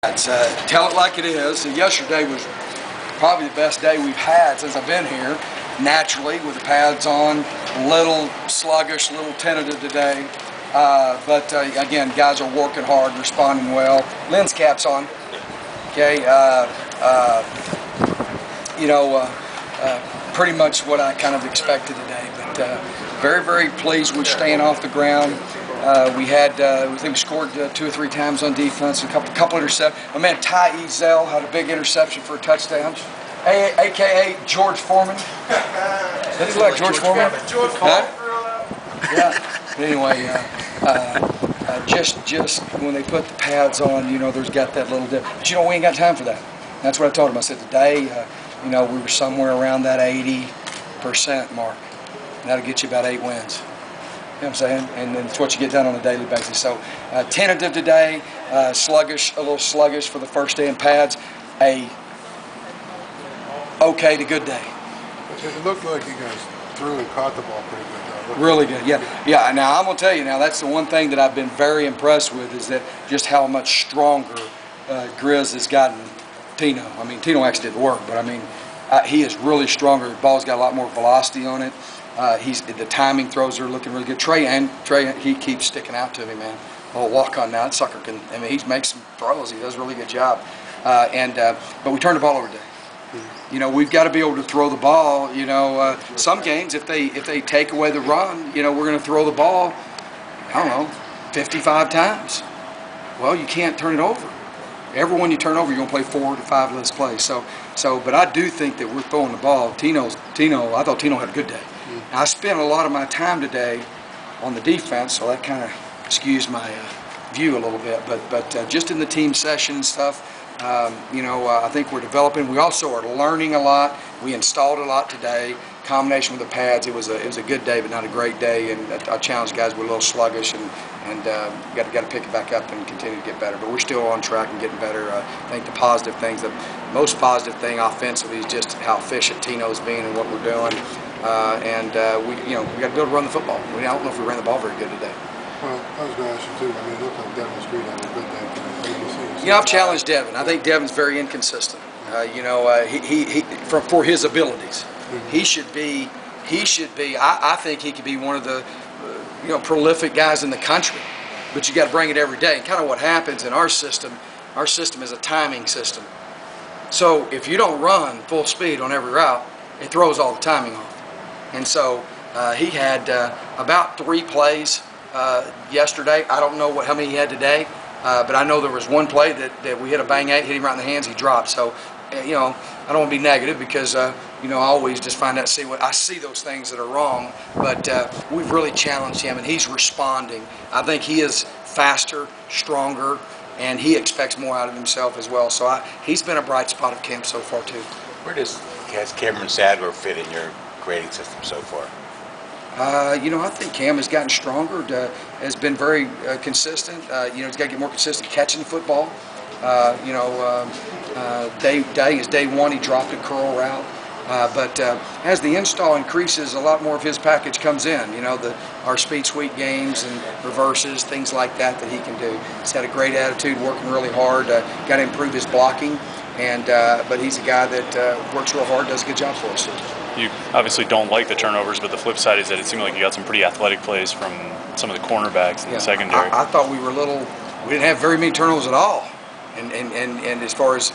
Tell it like it is. Yesterday was probably the best day we've had since I've been here. Naturally, with the pads on, a little sluggish, a little tentative today. But again, guys are working hard, responding well. Lens cap's on. Okay. Pretty much what I kind of expected today. But very, very pleased with staying off the ground. We think we scored 2 or 3 times on defense, a couple interceptions. My man Ty Ezell had a big interception for a touchdown, a.k.a. George Foreman. Does he look like George Foreman? George Foreman? Yeah. Anyway, just when they put the pads on, there's got that little dip. But we ain't got time for that. That's what I told him. I said today, we were somewhere around that 80% mark. That'll get you about 8 wins. You know what I'm saying? And then it's what you get done on a daily basis. So tentative today, sluggish, a little sluggish for the first day in pads. Okay to good day. It looked like you guys threw and caught the ball pretty good, though. Really good, yeah. Now I'm gonna tell you, that's the one thing that I've been very impressed with is that just how much stronger Grizz has gotten Tino. I mean, Tino actually did the work, but I mean, he is really stronger. The ball's got a lot more velocity on it. The timing throws are looking really good. Trey, he keeps sticking out to me, man. Oh, walk on now, that sucker can. I mean, he makes some throws. He does a really good job. But we turned the ball over today. We've got to be able to throw the ball. Some games, if they take away the run, we're going to throw the ball, I don't know, 55 times. Well, you can't turn it over. Every one you turn over, you're going to play 4 to 5 less plays. But I do think that we're throwing the ball. I thought Tino had a good day. I spent a lot of my time today on the defense, so that kind of skews my view a little bit. But just in the team session and stuff, I think we're developing. We also are learning a lot. We installed a lot today. Combination with the pads, it was a good day, but not a great day. And I challenged guys we're a little sluggish, and got to pick it back up and continue to get better. But we're still on track and getting better. I think the positive things, the most positive thing offensively is just how efficient Tino's being and what we're doing. We got to be able to run the football. I don't know if we ran the ball very good today. Well, I was going to ask you too. I mean, it looked like Devin Street had a good day. I've challenged Devin. I think Devin's very inconsistent. For his abilities, he should be. I think he could be one of the prolific guys in the country. But you got to bring it every day. And kind of what happens in our system is a timing system. So if you don't run full speed on every route, it throws all the timing off. And so he had about 3 plays yesterday. I don't know how many he had today, but I know there was one play that we hit a bang at, hit him right in the hands, he dropped. So, I don't want to be negative because, I always just find out, I see those things that are wrong, but we've really challenged him, and he's responding. I think he is faster, stronger, and he expects more out of himself as well. So he's been a bright spot of camp so far, too. Where has Cameron Sadler fit in your grading system so far? I think Cam has gotten stronger, has been very consistent. He's got to get more consistent catching the football. Day one, he dropped a curl route. But as the install increases, a lot more of his package comes in. Our speed sweep games and reverses, things like that he can do. He's had a great attitude, working really hard. Got to improve his blocking. But he's a guy that works real hard, does a good job for us. You obviously don't like the turnovers, but the flip side is that it seemed like you got some pretty athletic plays from some of the cornerbacks in the secondary. I thought we didn't have very many turnovers at all. And as far as,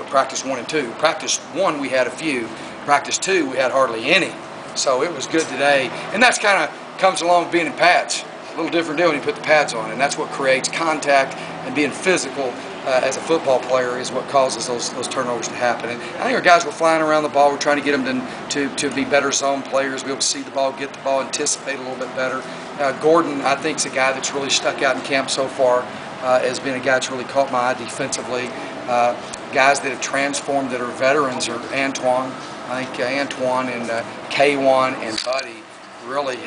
practice 1 and 2. Practice 1, we had a few. Practice 2, we had hardly any. So it was good today. And that's kind of comes along with being in pads. A little different deal when you put the pads on. And that's what creates contact, and being physical as a football player is what causes those turnovers to happen. And I think our guys were flying around the ball. We're trying to get them to be better zone players, be able to see the ball, get the ball, anticipate a little bit better. Gordon, I think, is a guy that's really stuck out in camp so far, has been a guy that's really caught my eye defensively. Guys that have transformed that are veterans are Antoine. I think Antoine and K1 and Buddy really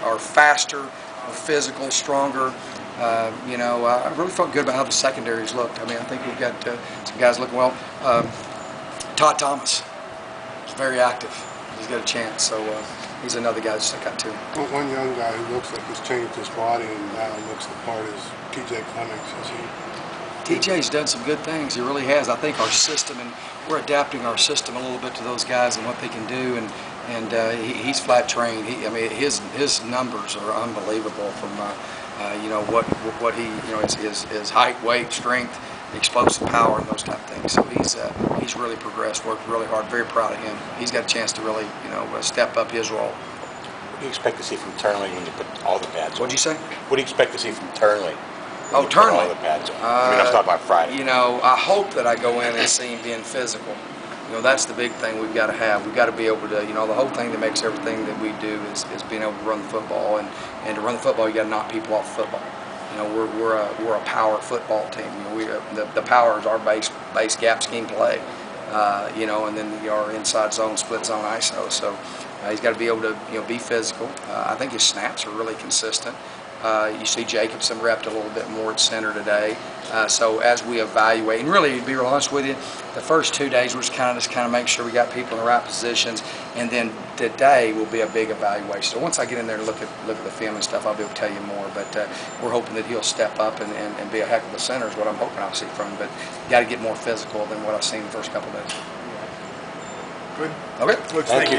are faster, more physical, stronger. I really felt good about how the secondaries looked. I mean, I think we've got some guys looking well. Todd Thomas is very active. He's got a chance, so he's another guy that stuck out too. One young guy who looks like he's changed his body and now looks the part is TJ Clemmings. Is he TJ's done some good things. He really has. I think our system, and we're adapting our system a little bit to those guys and what they can do. And he's flat trained. I mean, his numbers are unbelievable from you know what he, you know, his height, weight, strength, explosive power, and those type of things. So he's really progressed, worked really hard. Very proud of him. He's got a chance to really, you know, step up his role. What do you expect to see from Turnley when you put all the pads on? What'd you say? What do you expect to see from Turnley? Oh, Turnley. All the pads on. I mean, I'm talking about Friday. You know, I hope that I go in and see him being physical. You know, that's the big thing we've got to have. We've got to be able to, you know, the whole thing that makes everything that we do is being able to run the football. And to run the football, you got to knock people off the football. You know, we're a power football team. You know, the power is our base gap scheme play. You know, and then our inside zone, split zone, ISO. So he's got to be able to, you know, be physical. I think his snaps are really consistent. You see Jacobson repped a little bit more at center today. So as we evaluate, and really to be real honest with you, the first 2 days we're just kind of make sure we got people in the right positions, and then today will be a big evaluation. So once I get in there and look at the film and stuff, I'll be able to tell you more. But we're hoping that he'll step up and be a heck of a center is what I'm hoping I'll see from him. But you got to get more physical than what I've seen the first couple of days. Good. Okay. Thank you.